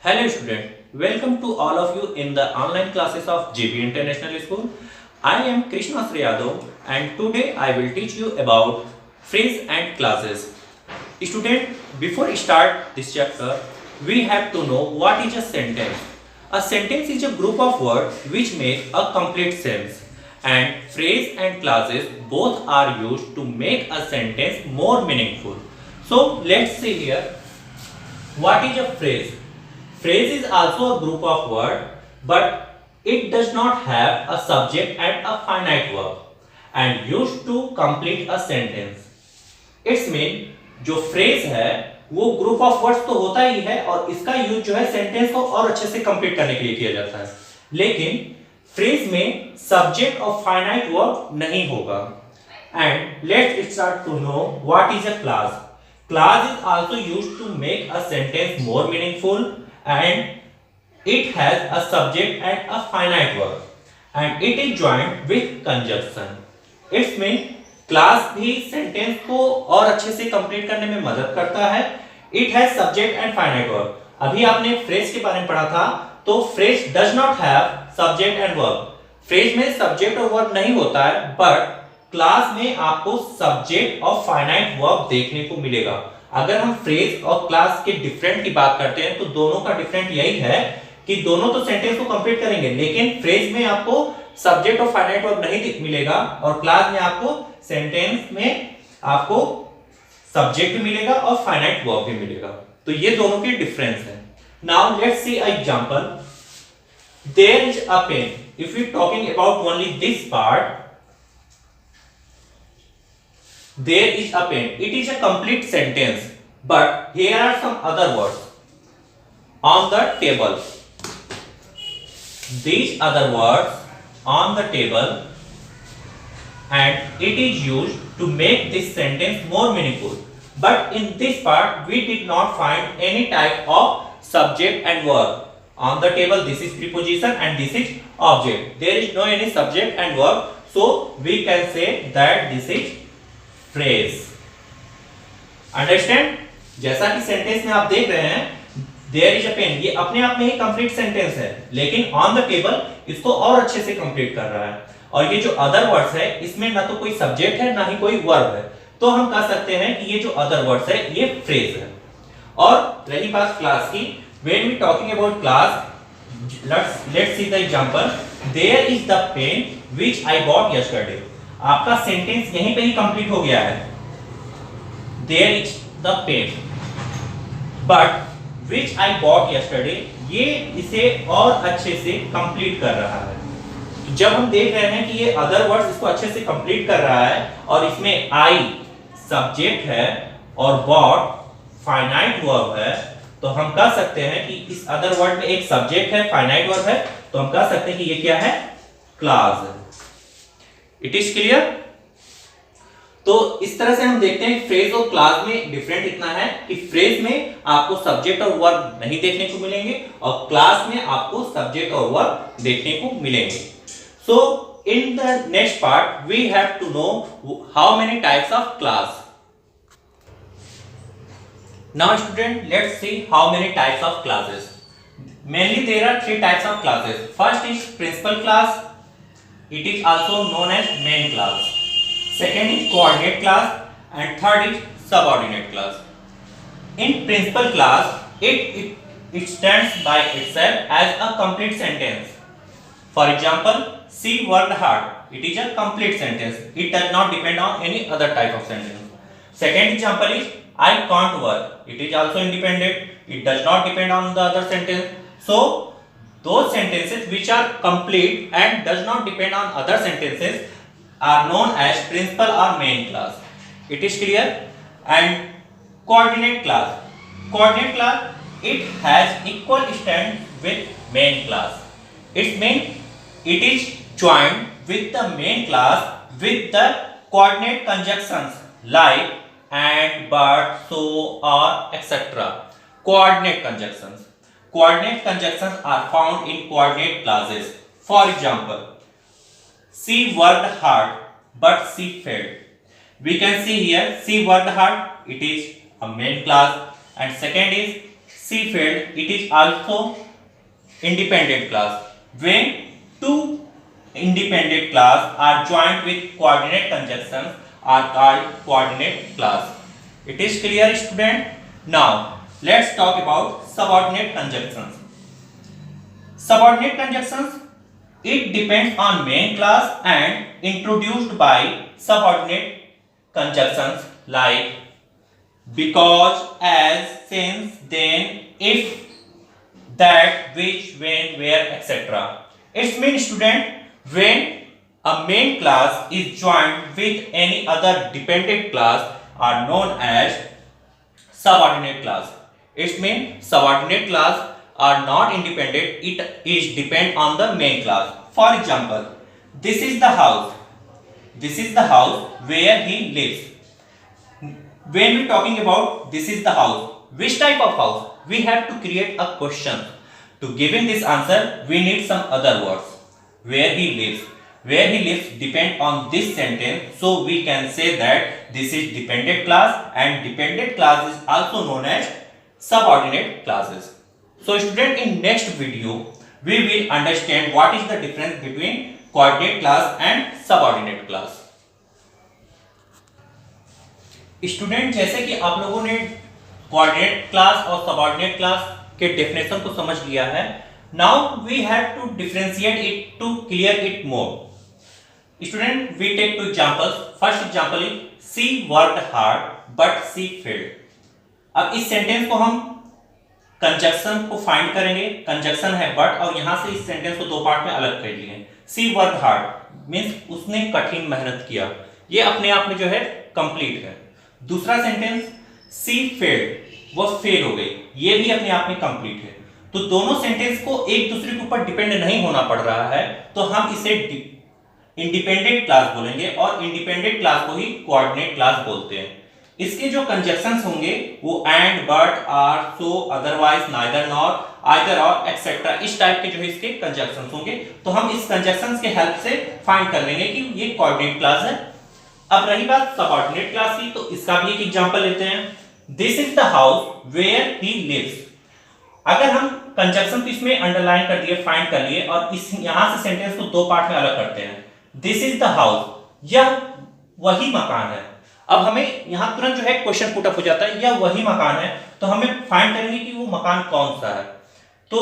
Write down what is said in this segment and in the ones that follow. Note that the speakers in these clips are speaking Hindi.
Hello student, welcome to all of you in the online classes of JB International School. I am Krishna Sriyadov and today I will teach you about phrase and clauses. Student, before we start this chapter, we have to know what is a sentence. A sentence is a group of words which make a complete sense, and phrase and clauses both are used to make a sentence more meaningful. So let's see here, what is a phrase? Phrase is also a group of words, but it does not have a subject and a finite verb and used to complete a sentence. It's mean जो phrase है वो group of words तो होता ही है और इसका यूज जो है sentence को और अच्छे से complete करने के लिए किया जाता है, लेकिन phrase में subject और finite verb नहीं होगा. And let's start to know what is a clause. Clause is also used to make a sentence more meaningful and it has a subject and a finite verb and it is joined with conjunction. It's mean clause भी sentence को और अच्छे से complete करने में मदद करता है. It has subject and finite verb. अभी आपने phrase के बारे में पढ़ा था, तो phrase does not have subject and verb. phrase में subject और verb नहीं होता है, but क्लास में आपको सब्जेक्ट और फाइनाइट वर्ब देखने को मिलेगा. अगर हम फ्रेज और क्लास के डिफरेंट की बात करते हैं तो दोनों का डिफरेंट यही है कि दोनों तो सेंटेंस को कंप्लीट करेंगे, लेकिन फ्रेज में आपको सब्जेक्ट और फाइनाइट वर्ब नहीं मिलेगा और क्लास में आपको सेंटेंस में आपको सब्जेक्ट भी मिलेगा और फाइनाइट वर्ब भी मिलेगा. तो ये दोनों के डिफरेंस है. Now let's see a example. There is a pen. If we talking about only this part, there is a pen. It is a complete sentence, but here are some other words on the table. These other words on the table, and it is used to make this sentence more meaningful. But in this part, we did not find any type of subject and verb. On the table, this is preposition and this is object. There is no any subject and verb, so we can say that this is phrase. Understand? जैसा कि सेंटेंस में आप देख रहे हैं there is a pen, ये अपने आप में ही कंप्लीट सेंटेंस है, लेकिन on the table इसको और अच्छे से कंप्लीट कर रहा है. और ये जो अदर वर्ड्स है इसमें ना तो कोई सब्जेक्ट है ना ही कोई वर्ब है, तो हम कह सकते हैं कि ये जो अदर वर्ड्स है ये फ्रेज है. और रही बात क्लास की, when we talking about class, let's see the example. There is the pen which I bought yesterday. आपका सेंटेंस यहीं पे ही कंप्लीट हो गया है. There is the pen, but which I bought yesterday, ये इसे और अच्छे से कंप्लीट कर रहा है. तो जब हम देख रहे हैं कि ये अदर वर्ड्स इसको अच्छे से कंप्लीट कर रहा है और इसमें I सब्जेक्ट है और bought फाइनाइट वर्ब है, तो हम कह सकते हैं कि इस अदर वर्ड में एक सब्जेक्ट है, फाइनाइट वर्ब है, तो हम कह सकते हैं कि ये क्या है, क्लॉज है. It is clear? तो इस तरह से हम देखते हैं फ्रेज और क्लॉज में डिफरेंट इतना है कि फ्रेज में आपको सब्जेक्ट और वर्ब नहीं देखने को मिलेंगे और क्लॉज में आपको सब्जेक्ट और वर्ब देखने को मिलेंगे. So in the next part we have to know how many types of clause. Now student, let's see how many types of clauses. Mainly there are three types of clauses. First is principal clause. It is also known as main clause. Second is coordinate clause and third is subordinate clause. In principal clause, it stands by itself as a complete sentence. For example, she worked hard. It is a complete sentence. It does not depend on any other type of sentence. Second example is I can't work. It is also independent. It does not depend on the other sentence. So those sentences which are complete and does not depend on other sentences are known as principal or main clause. It is clear? And coordinate clause. Coordinate clause, it has equal stand with main clause. It means it is joined with the main clause with the coordinate conjunctions like and, but, so, or, etc. Coordinate conjunctions. Coordinate conjunctions are found in coordinate clauses. For example, she worked hard but she failed. We can see here she worked hard, it is a main clause, and second is C field, it is also independent class. When two independent class are joined with coordinate conjunctions are called coordinate class. It is clear, student? Now let's talk about subordinate conjunctions. Subordinate conjunctions, it depends on main class and introduced by subordinate conjunctions like because, as, since, then, if, that, which, when, where, etc. It means, student, when a main class is joined with any other dependent class are known as subordinate class. It means subordinate class are not independent, it is depend on the main class. For example, this is the house. This is the house where he lives. When we talking about this is the house, which type of house? We have to create a question. To giving this answer, we need some other words. Where he lives. Where he lives depend on this sentence, so we can say that this is dependent class, and dependent class is also known as subordinate classes. So student, in next video we will understand what is the difference between coordinate class and subordinate class. Student, जैसे कि आप लोगों ने कोऑर्डिनेट क्लास और सबऑर्डिनेट क्लास के डेफिनेशन को समझ लिया है, now we have to differentiate it to clear it more. Student, we take two examples. First example is she worked hard but she failed. अब इस सेंटेंस को हम कंजक्शन को फाइंड करेंगे. कंजक्शन है बट, और यहां से इस सेंटेंस को दो पार्ट में अलग कर लिए. सी वर्कड हार्ड मींस उसने कठिन मेहनत किया, ये अपने आप में जो है कंप्लीट है. दूसरा सेंटेंस सी फेल्ड, वो फेल हो गई, ये भी अपने आप में कंप्लीट है. तो दोनों सेंटेंस को एक दूसरे के ऊपर डिपेंड नहीं होना पड़ रहा है, तो हम इसे इंडिपेंडेंट क्लास बोलेंगे और इंडिपेंडेंट क्लास को ही कोऑर्डिनेट क्लास बोलते हैं. इसके जो कंजक्शंस होंगे वो and, but, or, so, otherwise, neither, not, either और एक्सेट्रा, इस टाइप के जो है इसके कंजक्शंस होंगे. तो हम इस कंजक्शंस के हेल्प से फाइंड कर लेंगे कि ये कोऑर्डिनेट क्लास है. अब रही बात सबऑर्डिनेट क्लास की, तो इसका भी एक एग्जांपल लेते हैं. This is the house where he lives. अगर हम कंजक्शन को इसमें अंडरलाइन कर दिए, फाइंड कर लिए, और इस यहां से सेंटेंस को दो पार्ट में अलग करते हैं. दिस इज द हाउस, यह वही मकान है. अब हमें यहां तुरंत जो है क्वेश्चन पुट अप हो जाता है, यह वही मकान है, तो हमें फाइंड करेंगे कि वो मकान कौन सा है. तो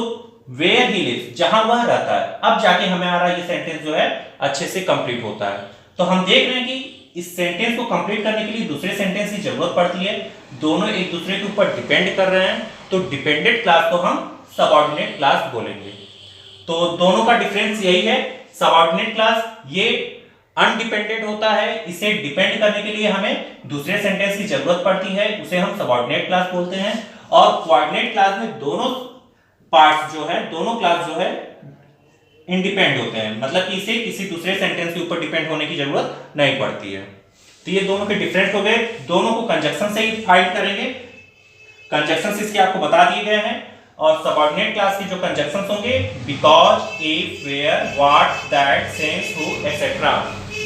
वेयर ही लिव्स, जहां वह रहता है. अब जाके हमें आ रहा है ये सेंटेंस जो है अच्छे से कंप्लीट होता है. तो हम देख रहे हैं कि इस सेंटेंस को कंप्लीट करने के लिए दूसरे सेंटेंस की जरूरत पड़ती है. दोनों एक दूसरे के ऊपर डिपेंड कर रहे हैं, तो डिपेंडेंट क्लास को हम सबऑर्डिनेट क्लास बोलेंगे. तो दोनों का डिफरेंस यही है. सबऑर्डिनेट क्लास ये अनडिपेंडेंट होता है, इसे डिपेंड करने के लिए हमें दूसरे सेंटेंस की जरूरत पड़ती है, उसे हम सबऑर्डिनेट क्लास बोलते हैं. और कोऑर्डिनेट क्लास में दोनों पार्ट्स जो है, दोनों क्लास जो है इंडिपेंडेंट होते हैं, मतलब कि इसे किसी दूसरे सेंटेंस के ऊपर डिपेंड होने की जरूरत नहीं पड़ती है. तो ये दोनों के डिफरेंस हो गए. दोनों को कंजक्शन से ही फाइंड करेंगे. कंजक्शंस इसके आपको बता दिए गए हैं. और सबऑर्डिनेट क्लास के जो कंजक्शंस होंगे because, if, where, what, that, since, who, etcetera,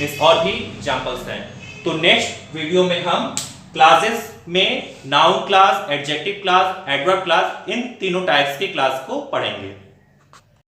इस और भी एग्जांपल्स हैं. तो नेक्स्ट वीडियो में हम क्लासेस में noun class, adjective class, adverb class, इन तीनों टाइप्स के क्लास को पढ़ेंगे.